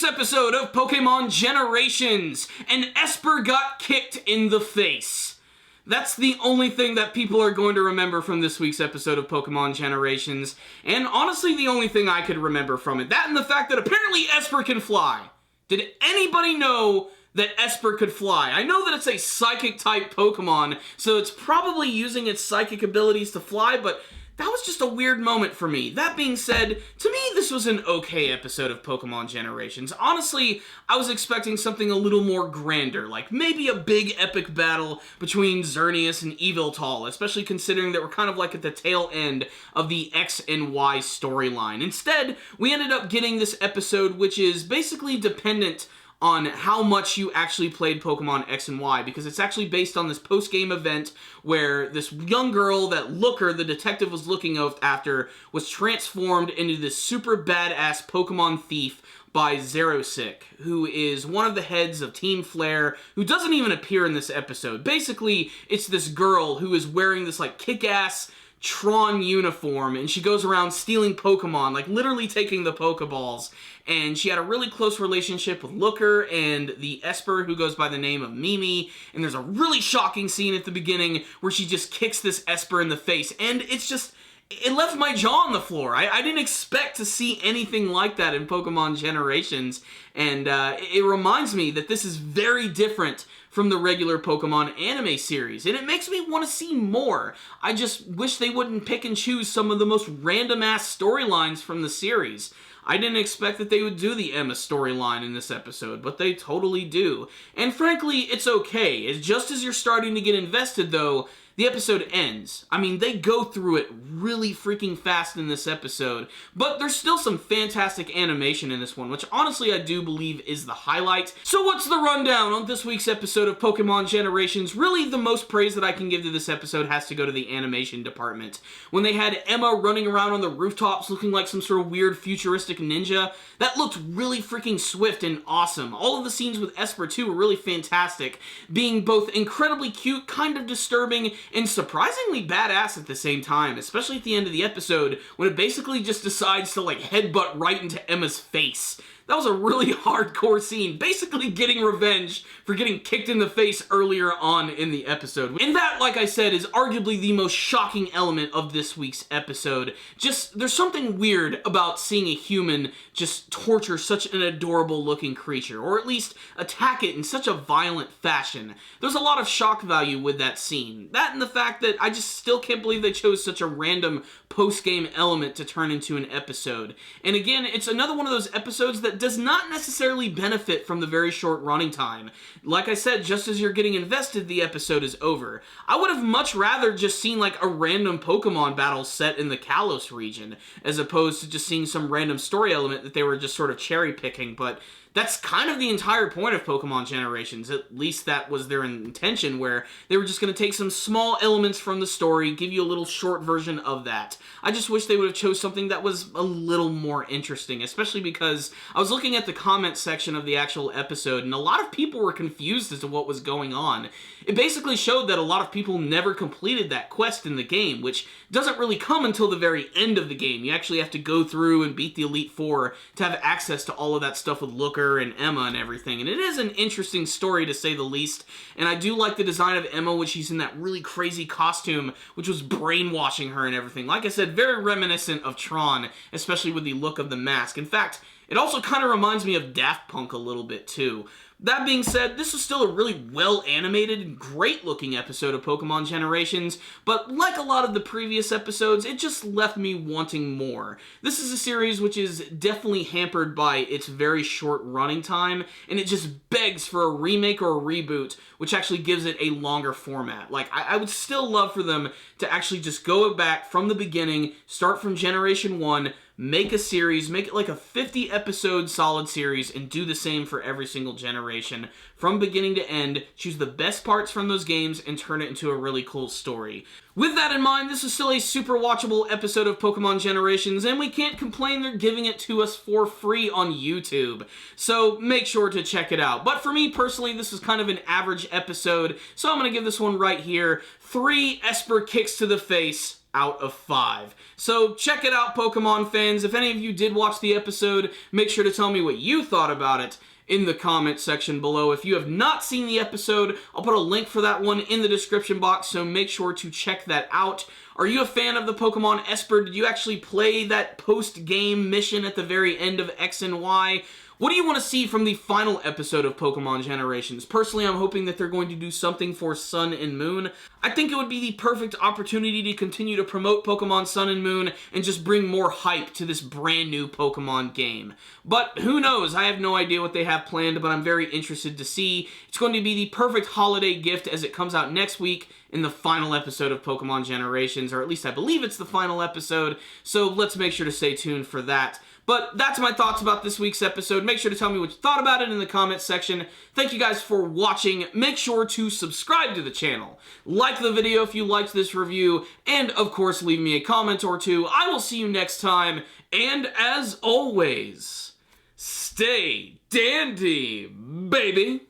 episode of Pokémon Generations, and Espurr got kicked in the face. That's the only thing that people are going to remember from this week's episode of Pokémon Generations, and honestly the only thing I could remember from it. That and the fact that apparently Espurr can fly. Did anybody know that Espurr could fly? I know that it's a psychic-type Pokemon, so it's probably using its psychic abilities to fly, but that was just a weird moment for me. That being said, to me, this was an okay episode of Pokémon Generations. Honestly, I was expecting something a little more grander, like maybe a big epic battle between Xerneas and Yveltal, especially considering that we're kind of like at the tail end of the X and Y storyline. Instead, we ended up getting this episode which is basically dependent on how much you actually played Pokemon X and Y, because it's actually based on this post-game event where this young girl that Looker, the detective was looking after, was transformed into this super badass Pokemon thief by Xerosic, who is one of the heads of Team Flare, who doesn't even appear in this episode. Basically, it's this girl who is wearing this, like, kick-ass Tron uniform, and she goes around stealing Pokemon, like literally taking the Pokeballs, and she had a really close relationship with Looker and the Espurr who goes by the name of Mimi, and there's a really shocking scene at the beginning where she just kicks this Espurr in the face, and it's just, it left my jaw on the floor. I didn't expect to see anything like that in Pokemon Generations, and it reminds me that this is very different from the regular Pokemon anime series, and it makes me want to see more. I just wish they wouldn't pick and choose some of the most random-ass storylines from the series. I didn't expect that they would do the Emma storyline in this episode, but they totally do. And frankly, it's okay. It's just as you're starting to get invested, though, the episode ends. I mean, they go through it really freaking fast in this episode, but there's still some fantastic animation in this one, which honestly I do believe is the highlight. So what's the rundown on this week's episode of Pokemon Generations? Really, the most praise that I can give to this episode has to go to the animation department. When they had Emma running around on the rooftops looking like some sort of weird futuristic ninja, that looked really freaking swift and awesome. All of the scenes with Espurr too were really fantastic, being both incredibly cute, kind of disturbing, and surprisingly badass at the same time, especially at the end of the episode, when it basically just decides to, like, headbutt right into Emma's face. That was a really hardcore scene, basically getting revenge for getting kicked in the face earlier on in the episode. And that, like I said, is arguably the most shocking element of this week's episode. Just, there's something weird about seeing a human just torture such an adorable looking creature, or at least attack it in such a violent fashion. There's a lot of shock value with that scene. That and the fact that I just still can't believe they chose such a random post-game element to turn into an episode. And again, it's another one of those episodes that does not necessarily benefit from the very short running time. Like I said, just as you're getting invested, the episode is over. I would have much rather just seen like a random Pokemon battle set in the Kalos region, as opposed to just seeing some random story element that they were just sort of cherry picking, but that's kind of the entire point of Pokemon Generations. At least that was their intention, where they were just going to take some small elements from the story, give you a little short version of that. I just wish they would have chose something that was a little more interesting, especially because I was looking at the comment section of the actual episode, and a lot of people were confused as to what was going on. It basically showed that a lot of people never completed that quest in the game, which doesn't really come until the very end of the game. You actually have to go through and beat the Elite Four to have access to all of that stuff with Looker and Emma and everything, and it is an interesting story to say the least, and I do like the design of Emma when she's in that really crazy costume, which was brainwashing her and everything. Like I said, very reminiscent of Tron, especially with the look of the mask. In fact, it also kind of reminds me of Daft Punk a little bit too. That being said, this was still a really well-animated and great-looking episode of Pokemon Generations, but like a lot of the previous episodes, it just left me wanting more. This is a series which is definitely hampered by its very short running time, and it just begs for a remake or a reboot, which actually gives it a longer format. Like, I would still love for them to actually just go back from the beginning, start from Generation 1, make a series, make it like a 50-episode solid series, and do the same for every single generation. From beginning to end, choose the best parts from those games and turn it into a really cool story. With that in mind, this is still a super watchable episode of Pokemon Generations, and we can't complain they're giving it to us for free on YouTube. So make sure to check it out. But for me personally, this is kind of an average episode, so I'm going to give this one right here 3 Espurr kicks to the face out of 5. So check it out, Pokemon fans. If any of you did watch the episode, make sure to tell me what you thought about it in the comment section below. If you have not seen the episode, I'll put a link for that one in the description box, so make sure to check that out. Are you a fan of the Pokemon Espurr? Did you actually play that post-game mission at the very end of X and Y? What do you want to see from the final episode of Pokemon Generations? Personally, I'm hoping that they're going to do something for Sun and Moon. I think it would be the perfect opportunity to continue to promote Pokemon Sun and Moon and just bring more hype to this brand new Pokemon game. But who knows? I have no idea what they have planned, but I'm very interested to see. It's going to be the perfect holiday gift as it comes out next week in the final episode of Pokemon Generations, or at least I believe it's the final episode, so let's make sure to stay tuned for that. But that's my thoughts about this week's episode. Make sure to tell me what you thought about it in the comments section. Thank you guys for watching. Make sure to subscribe to the channel. Like the video if you liked this review. And, of course, leave me a comment or two. I will see you next time. And, as always, stay dandy, baby.